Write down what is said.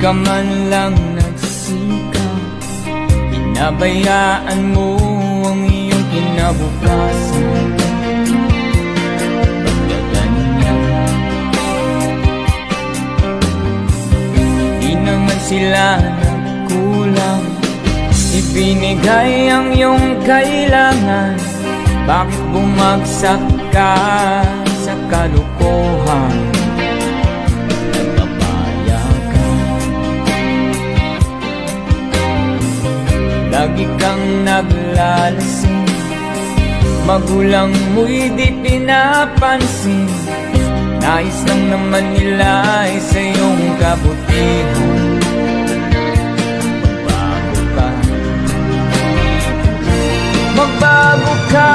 ka man lang nagsikap, pinabayaan mo ang iyong kinabukasan. Pagkaganyan, di naman sila nagkulang, ibinigay ang iyong kailangan. Bakit bumagsak ka sa kalukuhan? Nagpapaya ka, lagi kang naglalasing, magulang mo'y di pinapansin. Nais lang naman nila ay sa iyong kabutihan. Magbago ka,